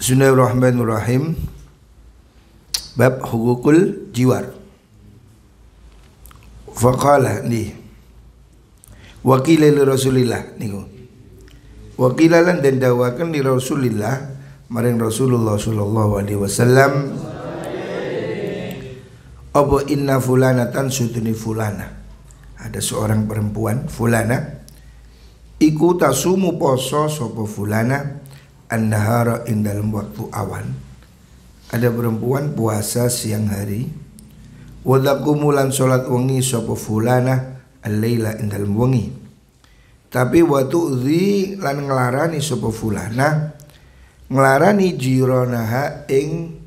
Bismillahirrahmanirrahim. Bab hukukul jiwar. Faqala ni wakila li Rasulillah niku. Wakilalan dan dawakan li Rasulillah maring Rasulullah sallallahu alaihi wasallam. Apa inna fulanatan sutuni fulana. Ada seorang perempuan fulana iku tasumu poso sapa fulana an-nahara ing dalam waktu awan. Ada perempuan puasa siang hari. Wa taqumulan salat wengi sapa fulana al-laila ing dalam wengi. Tapi wa tu'dhi lan nglarani sapa fulana nglarani jiranaha ing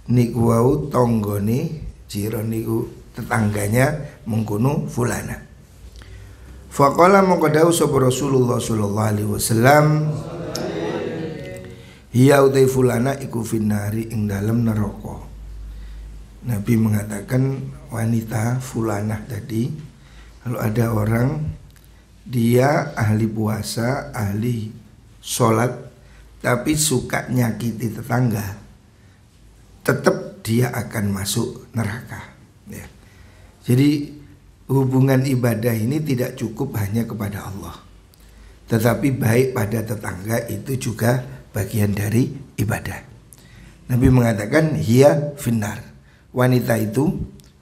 niku wau tanggane jiran niku tetangganya mengkono fulana. Faqala mongko dawuh sapa Rasulullah sallallahu alaihi wasallam, hiya utai fulana iku finnari ing dalam neraka. Nabi mengatakan wanita fulanah tadi, kalau ada orang dia ahli puasa, ahli sholat, tapi suka nyakiti tetangga, tetap dia akan masuk neraka ya. Jadi hubungan ibadah ini tidak cukup hanya kepada Allah, tetapi baik pada tetangga itu juga bagian dari ibadah. Nabi mengatakan hiya finnar, wanita itu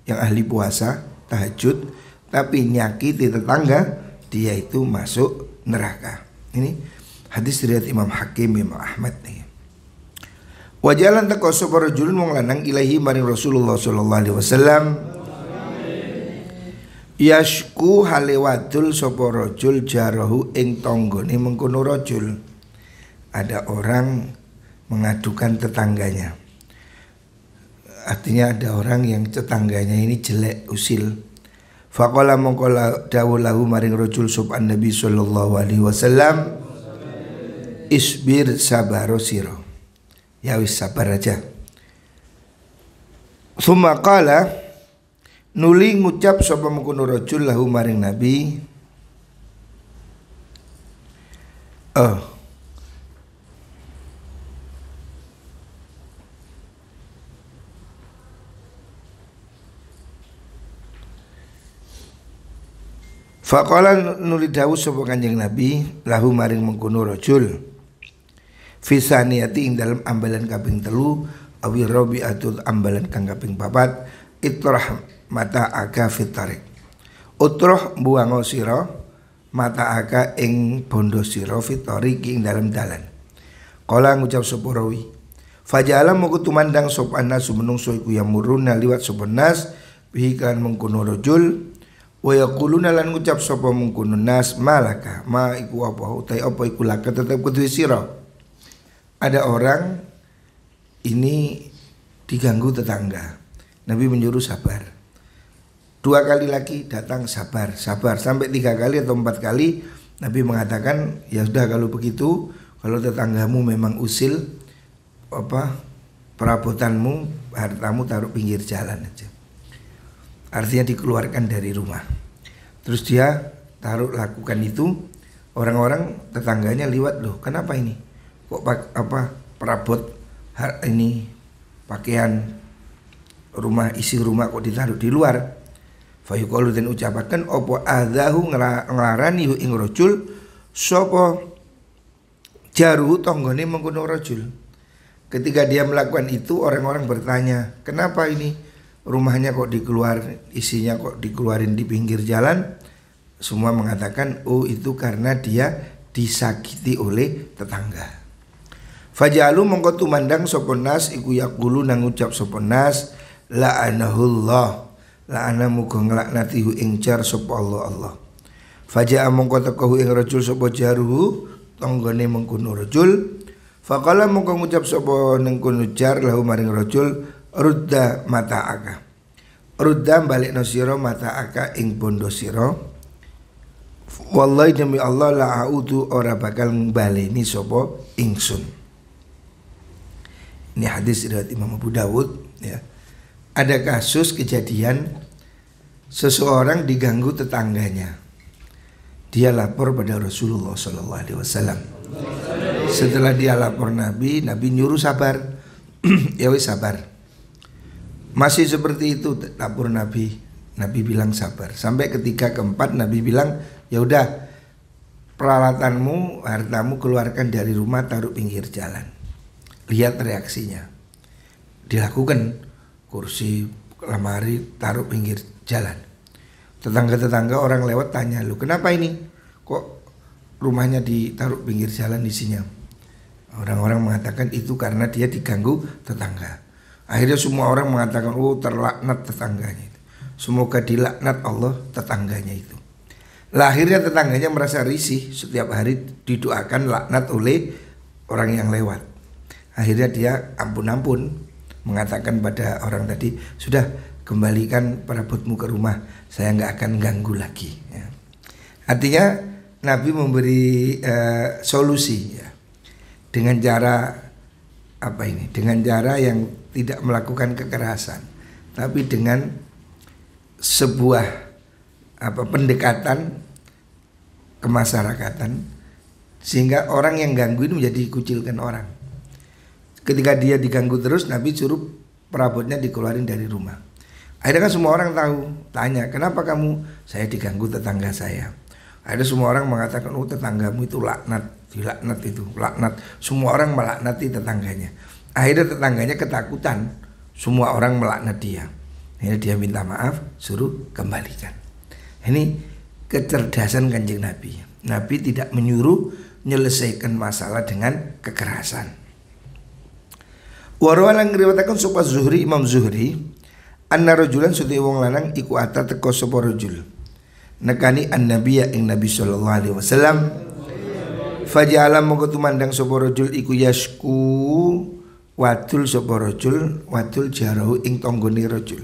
yang ahli puasa tahajud tapi nyakiti tetangga, dia itu masuk neraka. Ini hadis riwayat Imam Hakim, Imam Ahmad nih. Wajalan teko sapa rajulun wong lanang ilahi maring Rasulullah sallallahu alaihi wasallam. Yashku halewatul sapa rajul jarahu ing tanggane mengkono rajul. Ada orang mengadukan tetangganya. Artinya ada orang yang tetangganya ini jelek, usil. Faqala mongko dawuh lahu maring rajul subhan Nabi sallallahu alaihi wasallam, isbir sabaro sira. Ya wis sabar aja. Summa qala nuli ngucap sapa mengkono rajul lahu maring Nabi, faqala nuli dawuh sapa Kanjeng Nabi lahu maring mengkono rajul, fisaniyati ing dalam ambalan kaping 3 awi rabi'atul ambalan kang kaping 4 itrah mata aga fitarik. Utrah buang sira mata aga ing bondo sira fitarik ing dalam dalan. Kala ngucap sapa rawi, faja'ala moko tumandang sapa nasu menungso iku ya muruna liwat sapa nas bihi kan mengkono rajul. Wa yaquluna lan ngucap sapa mengkono nas malaka ma iku apa utai apa iku laka tetep kudu sira. Ada orang ini diganggu tetangga. Nabi menyuruh sabar. 2 kali lagi datang sabar sampai 3 kali atau 4 kali Nabi mengatakan ya sudah kalau begitu, kalau tetanggamu memang usil perabotanmu, hartamu taruh pinggir jalan aja. Artinya dikeluarkan dari rumah. Terus dia lakukan itu, orang-orang tetangganya liwat, loh kenapa ini? Kok perabot ini pakaian rumah, isi rumah kok ditaruh di luar? Fayuqalu dan ucapaken opo adahu nglarani ing rajul sapa jaruhu tanggane mengkono rajul. Ketika dia melakukan itu, orang-orang bertanya, kenapa ini rumahnya kok isinya kok dikeluarin di pinggir jalan? Semua mengatakan, oh itu karena dia disakiti oleh tetangga. Fajalu mongko tumandang sapa nas iku yaqulu nang ucap sapa nas la'anahullah, la'ana muga nglaknati hu ing jar sapa Allah. Faja'a mongko teko ing rajul sapa jaruhu tanggane mengkono rajul. Faqala mongko ngucap sapa ning kono jar lahu maring rajul, rudda mata aka. Rudda balikno sira mata aka ing bondo sira. Wallahi demi Allah la a'udu ora bakal baleni sapa ingsun. Ini hadis riwayat Imam Abu Dawud ya. Ada kasus kejadian seseorang diganggu tetangganya. Dia lapor pada Rasulullah sallallahu alaihi wasallam. Setelah dia lapor Nabi, Nabi nyuruh sabar. Ya wis sabar. Masih seperti itu lapor Nabi. Nabi bilang sabar. Sampai ketiga keempat Nabi bilang, ya udah, peralatanmu, hartamu keluarkan dari rumah, taruh pinggir jalan. Lihat reaksinya. Dilakukan, kursi, lemari, taruh pinggir jalan. Tetangga-tetangga orang lewat tanya, lu kenapa ini? Kok rumahnya ditaruh pinggir jalan isinya? Orang-orang mengatakan itu karena dia diganggu tetangga. Akhirnya semua orang mengatakan, oh terlaknat tetangganya itu. Semoga dilaknat Allah tetangganya itu. Lah akhirnya tetangganya merasa risih, setiap hari didoakan laknat oleh orang yang lewat. Akhirnya dia ampun-ampun, mengatakan pada orang tadi, sudah kembalikan perabotmu ke rumah, saya nggak akan ganggu lagi ya. Artinya Nabi memberi solusi ya, dengan cara apa ini? Dengan cara yang tidak melakukan kekerasan, tapi dengan sebuah pendekatan kemasyarakatan, sehingga orang yang ganggu ini menjadi dikucilkan orang. Ketika dia diganggu terus, Nabi suruh perabotnya dikeluarin dari rumah. Akhirnya kan semua orang tahu, tanya, kenapa kamu? Saya diganggu tetangga saya. Akhirnya semua orang mengatakan, oh tetanggamu itu laknat, dilaknat itu, laknat. Semua orang melaknati tetangganya. Akhirnya tetangganya ketakutan, semua orang melaknat dia. Akhirnya dia minta maaf, suruh kembalikan. Ini kecerdasan Kanjeng Nabi. Nabi tidak menyuruh menyelesaikan masalah dengan kekerasan. Warwalan ngriwataken sapa Zuhri, Imam Zuhri, anna rajulan suti wong lanang iku ata teko sapa rajul. Nekani an-nabiyya ing Nabi sallallahu alaihi wasallam. Faja'ala mongko tumandang sapa rajul iku yasku wadul sapa rajul, wadul jarahu ing tanggane rajul.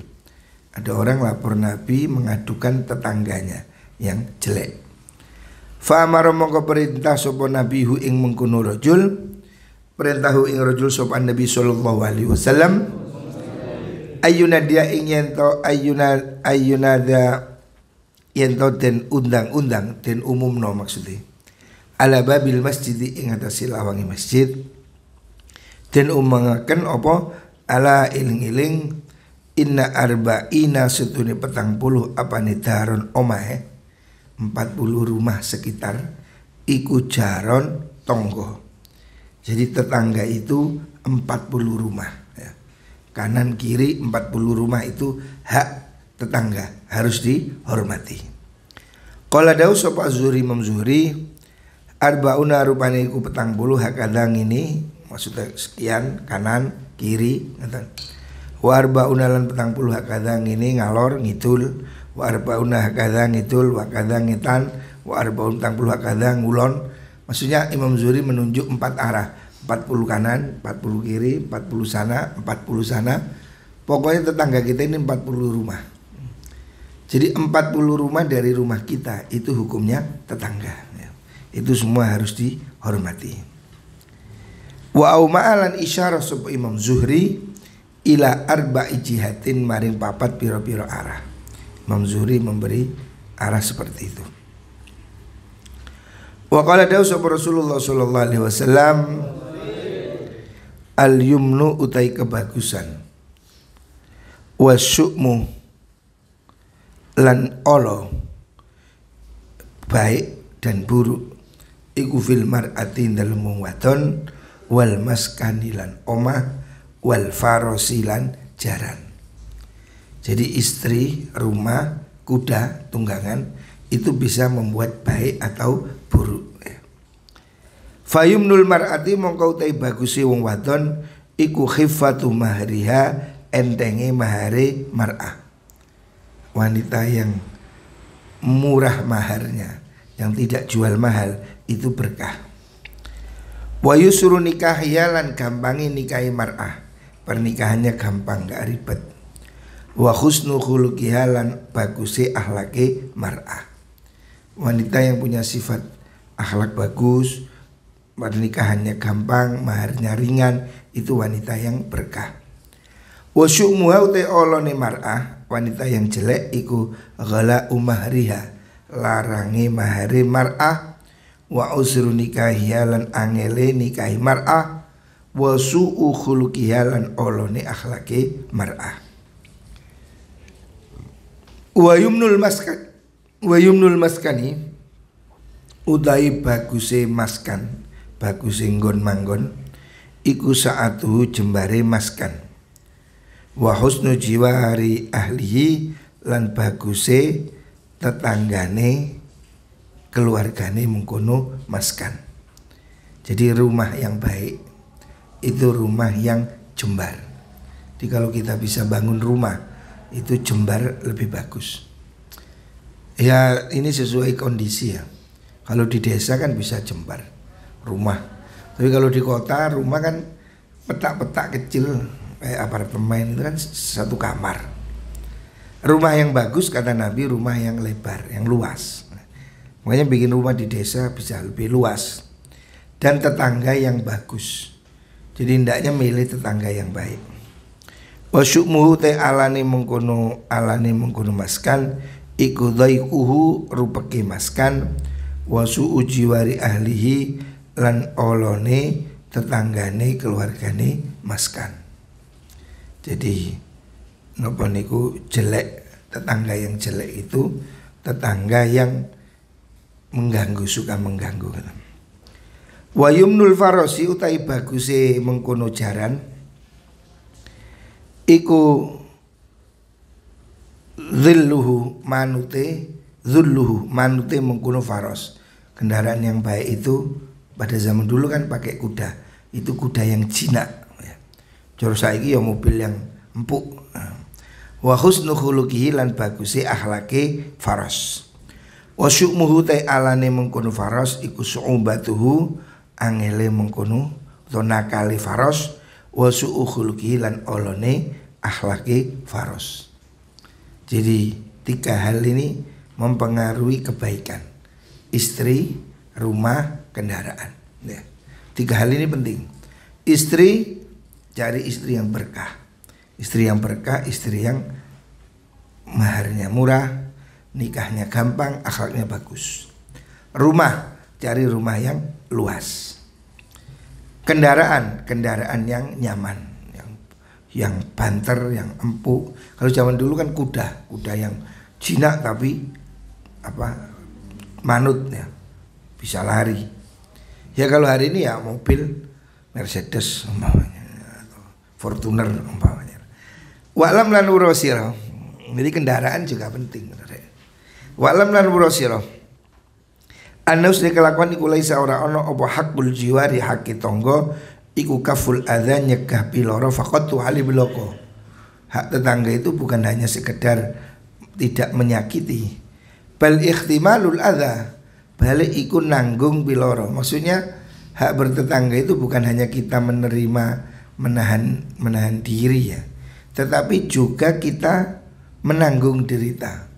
Ada orang lapor Nabi mengadukan tetangganya yang jelek. Fa amara mongko perintah sapa Nabi hu ing mengkono rajul. Perintahu ing rajul sapa Nabi sallallahu alaihi wasallam ayuna dia ing yento ayunada yento den undang-undang den umumno maksudnya ala babil masjid ing atase lawange masjid den umangaken apa ala iling-iling inna arba'ina setune 40 apane daron omahe 40 rumah sekitar iku jaron tonggo. Jadi tetangga itu 40 rumah ya. Kanan kiri 40 rumah itu hak tetangga, harus dihormati. Qala dawu sapa Zuhri, Imam Zuhri, arbauna rupane iku 40 hak kadang ini, maksudnya sekian kanan kiri ngoten. Wa arbauna lan 40 hak kadang ini ngalor ngidul, wa arbauna hak kadang ngidul, wa kadang ngetan, wa arbaun 40 hak kadang ngulon. Maksudnya Imam Zuhri menunjuk 4 arah, 40 kanan, 40 kiri, 40 sana, 40 sana. Pokoknya tetangga kita ini 40 rumah. Jadi 40 rumah dari rumah kita itu hukumnya tetangga ya. Itu semua harus dihormati. Wa ma'alan isyarah sapa Imam Zuhri ila arba'i jihatin maring papat piro-piro arah. Imam Zuhri memberi arah seperti itu. Wa qala dawu sapa Rasulullah sallallahu alaihi wasallam al yumnu utai kebagusan wasyu'mu lan olo baik dan buruk iku fil mar'ati dalem wong wadon wal maskani lan omah wal farosi lan jaran. Jadi istri, rumah, kuda, tunggangan itu bisa membuat baik atau buruk ya. Fayumnul mar'ati mongkau tai bagusi wong wadon iku khifatu mahriha entenge mahare mar'ah. Wanita yang murah maharnya, yang tidak jual mahal itu berkah. Wa yusru nikahya lan gampangi nikahi mar'ah. Pernikahannya gampang, gak ribet. Wa husnu khuluqiha lan bagusi akhlake mar'ah. Wanita yang punya sifat akhlak bagus, pernikahannya gampang, maharnya ringan, itu wanita yang berkah. Wa syu'muha utai olone mar'ah, wanita yang jelek iku ghala umahriha, larangi mahari mar'ah wa usru nikahiha lan angele nikahi mar'ah, wa su'u khuluqiha lan olone akhlake mar'ah. Wa yumnul maskani utai baguse maskan, baguse nggon manggon iku saatuhu jembare maskan. Wa husnu jiwari ahlihi lan baguse tetanggane keluargane mengkono maskan. Jadi rumah yang baik itu rumah yang jembar. Jadi kalau kita bisa bangun rumah itu jembar lebih bagus. Ya ini sesuai kondisi ya. Kalau di desa kan bisa jembar rumah. Tapi kalau di kota rumah kan petak-petak kecil kayak apartemen itu kan satu kamar. Rumah yang bagus kata Nabi rumah yang lebar, yang luas. Makanya bikin rumah di desa bisa lebih luas. Dan tetangga yang bagus. Jadi hendaknya milih tetangga yang baik. Wa syu'muhu te alane mengkono maskan iku dhaikuhu rupeke maskan wa su'u jiwari ahlihi lan olone tetanggane keluargane maskan. Jadi napa niku jelek, tetangga yang jelek itu tetangga yang mengganggu, suka mengganggu. Wa yumnul farosi utai baguse mengkono jaran iku dhulluhu manute mengkuno faros. Kendaraan yang baik itu pada zaman dulu kan pakai kuda. Itu kuda yang jinak ya. Jor saiki ya mobil yang empuk. Wa husnu khuluqihi lan baguse akhlake faros. Wa syu'muhu ta alane mengkuno faros iku su'ubatuhu angele mengkuno utawa nakale faros. Wa su'u khuluqihi lan olone akhlake faros. Jadi 3 hal ini mempengaruhi kebaikan. Istri, rumah, kendaraan ya. 3 hal ini penting. Istri, cari istri yang berkah. Istri yang berkah, istri yang maharnya murah, nikahnya gampang, akhlaknya bagus. Rumah, cari rumah yang luas. Kendaraan yang nyaman, yang banter, yang empuk. Kalau zaman dulu kan kuda yang jinak tapi manut ya, bisa lari. Ya kalau hari ini ya mobil Mercedes umpamanya atau Fortuner umpamanya. Wa'lam lan urosiro. Jadi kendaraan juga penting. Wa'lam lan urosiro. Anus de kelakuan iku laisa ora ono apa hakul jiwari haki tonggo iku kaful adza nyegah piloro faqatu hali biloko. Hak tetangga itu bukan hanya sekedar tidak menyakiti, bal ikhtimalul adza, balik iku nanggung piloro. Maksudnya hak bertetangga itu bukan hanya kita menahan diri ya, tetapi juga kita menanggung derita.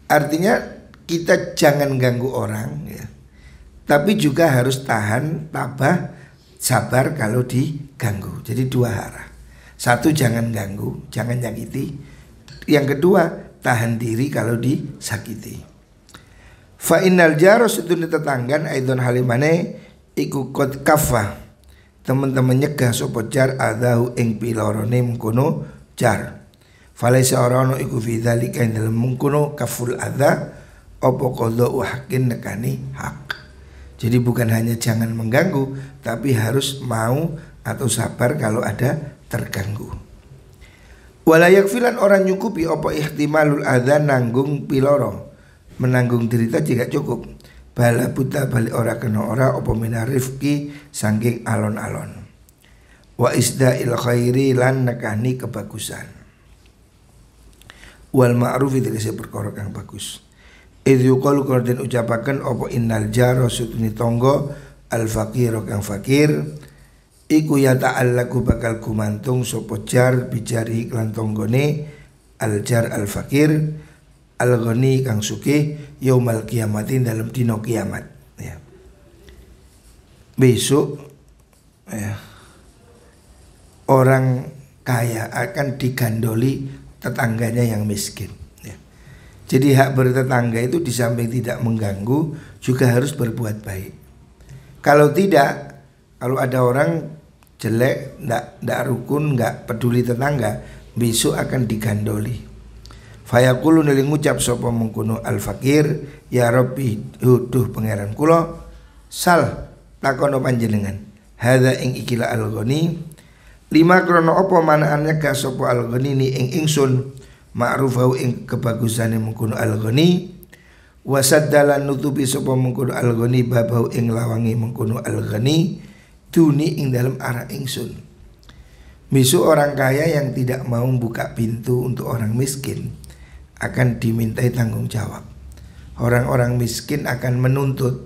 Artinya kita jangan ganggu orang ya, tapi juga harus tahan, tabah, sabar kalau diganggu. Jadi 2 arah. 1 jangan ganggu, jangan nyakiti. Yang kedua tahan diri kalau disakiti. Fa innal jaro sutune tetanggan aidon halimane iku qad kafa. Teman-teman nyegah sapa jar adahu ing pilorone mengkono jar. Falaisa orano iku fi dzalika ing dalem mengkono kaful adza apa qadha haqqin nekani hak. Jadi bukan hanya jangan mengganggu, tapi harus mau atau sabar kalau ada terganggu. Wala yakfilan orang nyukupi apa ihtimalul adza nanggung piloro, menanggung derita tidak cukup. Bala buta balik ora kena ora apa minarifki saking alon-alon. Wa isda'il khairi lan nekani kebagusan. Wal ma'ruf itu perkara kang bagus. Idh yuqalu kalau den ucapaken apa innal jaro sutuni tonggo al faqir kang fakir iku ya ta'allaku bakal gumantung sapa jar bijari lan tonggone al jar al fakir al ghani kang sugih yaumal kiamatin dalam dino kiamat ya. Besok ya, orang kaya akan digandoli tetangganya yang miskin. Jadi hak bertetangga itu di samping tidak mengganggu juga harus berbuat baik. Kalau tidak, kalau ada orang jelek, ndak rukun, nggak peduli tetangga, besok akan digandoli. Fayaqulu nili ngucap sapa mengkono al fakir, ya Rabbi, duh pangeran kula, sal takono panjenengan. Hadza ing ikilah al ghani, lima krono apa manaannya ka sapa al ghani ni ing ingsun, ma'rufahu ing kebagusane mengkono al ghani, wasaddalan nutupi sapa mengkono al ghani babahu ing lawangi mengkono al ghani, duni ing dalam arah ingsun. Besok orang kaya yang tidak mau buka pintu untuk orang miskin akan dimintai tanggung jawab. Orang-orang miskin akan menuntut,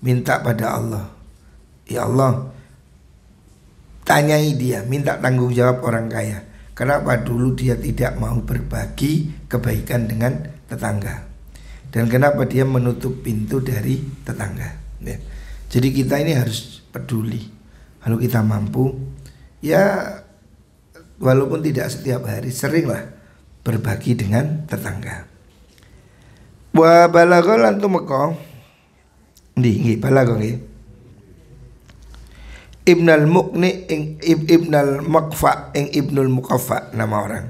minta pada Allah, ya Allah, tanyai dia, minta tanggung jawab orang kaya. Kenapa dulu dia tidak mau berbagi kebaikan dengan tetangga, dan kenapa dia menutup pintu dari tetangga, ya. Jadi kita ini harus peduli. Kalau kita mampu, ya walaupun tidak setiap hari, seringlah berbagi dengan tetangga. Wa balagha lan tumeka nggih balagha nggih Ibnul Muqni ing Ibnul Muqfa ing Ibnul Muqaffa nama orang.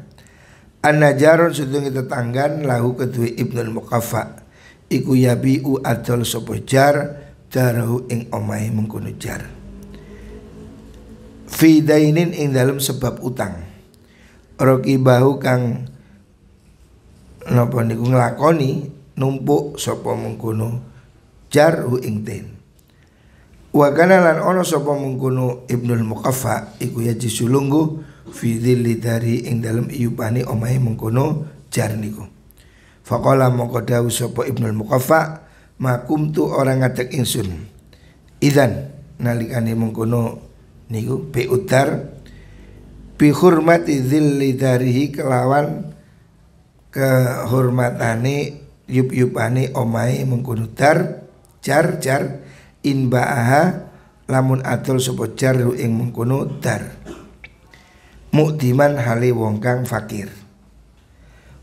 An-Najarun sedunge tetanggan lahu kedue Ibnul Muqaffa iku yabiu adol sapa jar darahu ing omahe mengkono jar. Fi dainin ing dalam sebab utang. Raqibahu kang napa niku nglakoni numpuk sapa mengkono jar hu ing ten. Wa kana lan ana sapa mengkono Ibnul Muqaffa iku ya jisulunggu fi dhilli dari ing dalem iyupane omahe mengkono jar niku. Faqala mongko dawuh sapa Ibnul Muqaffa, makumtu orang ngadeg ingsun. Idzan nalikane mengkono niku bi udar bi hurmati dhilli darihi kelawan kehormatane yup-yupane omahe mengkono dar jar in ba'aha lamun atul sapa jar ing mengkono dar mukdiman hale wong kang fakir.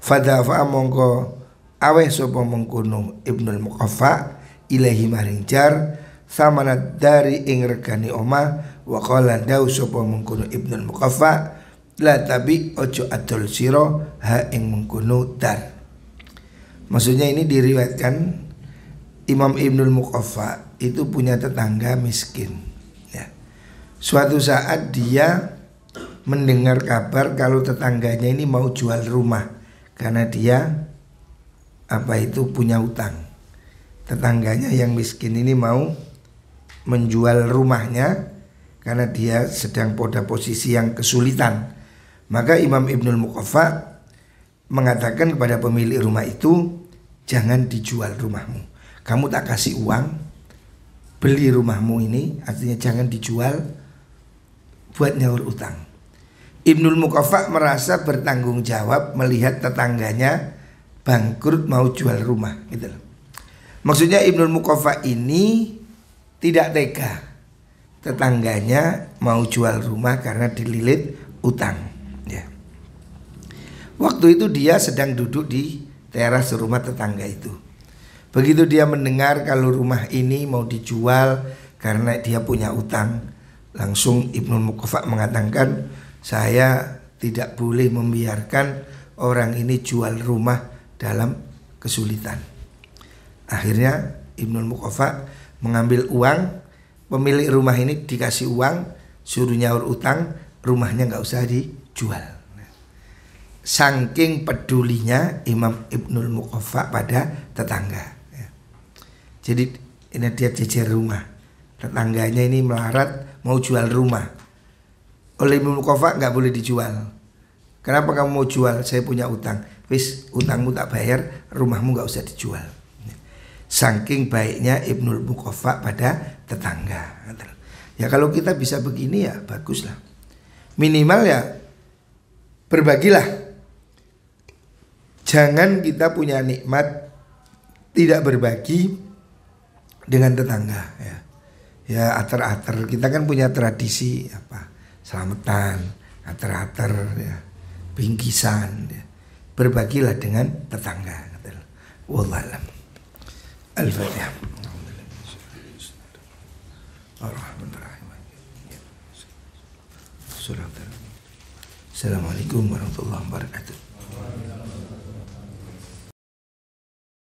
Fadafa mongko aweh sapa mengkono Ibnul Muqaffa ilahi maring jar samanat dari ing regane omah. Wa qala dawu sapa mengkono Ibnul Muqaffa, la tabi ojo adol siro ha ing mengkono dar. Maksudnya ini diriwayatkan Imam Ibnul Muqaffa itu punya tetangga miskin, ya. Suatu saat dia mendengar kabar kalau tetangganya ini mau jual rumah karena dia punya utang. Tetangganya yang miskin ini mau menjual rumahnya karena dia sedang pada posisi yang kesulitan. Maka Imam Ibnul Muqaffa mengatakan kepada pemilik rumah itu, jangan dijual rumahmu, kamu tak kasih uang, beli rumahmu ini, artinya jangan dijual buat nyaur utang. Ibnul Muqaffa merasa bertanggung jawab melihat tetangganya bangkrut mau jual rumah gitu loh. Maksudnya Ibnul Muqaffa ini tidak tega tetangganya mau jual rumah karena dililit utang, ya. Waktu itu dia sedang duduk di teras rumah tetangga itu. Begitu dia mendengar kalau rumah ini mau dijual karena dia punya utang, langsung Ibnul Muqaffa mengatakan, saya tidak boleh membiarkan orang ini jual rumah dalam kesulitan. Akhirnya Ibnul Muqaffa mengambil uang, pemilik rumah ini dikasih uang, suruh nyaur utang, rumahnya nggak usah dijual. Saking pedulinya Imam Ibnul Muqaffa pada tetangga, ya. Jadi ini dia jejer rumah, tetangganya ini melarat mau jual rumah. Oleh Ibnul Muqaffa nggak boleh dijual. Kenapa kamu mau jual? Saya punya utang. Wis, utangmu tak bayar, rumahmu nggak usah dijual. Saking baiknya Ibnul Muqaffa pada tetangga. Ya kalau kita bisa begini ya baguslah. Minimal ya berbagilah. Jangan kita punya nikmat tidak berbagi dengan tetangga, ya. Ya ater-ater, kita kan punya tradisi selamatan, ater-ater, ya, bingkisan, ya. Berbagilah dengan tetangga. Wallahu a'lam. Al-Fatihah. Ar-Rahmanir-Rahim. Assalamualaikum warahmatullahi wabarakatuh.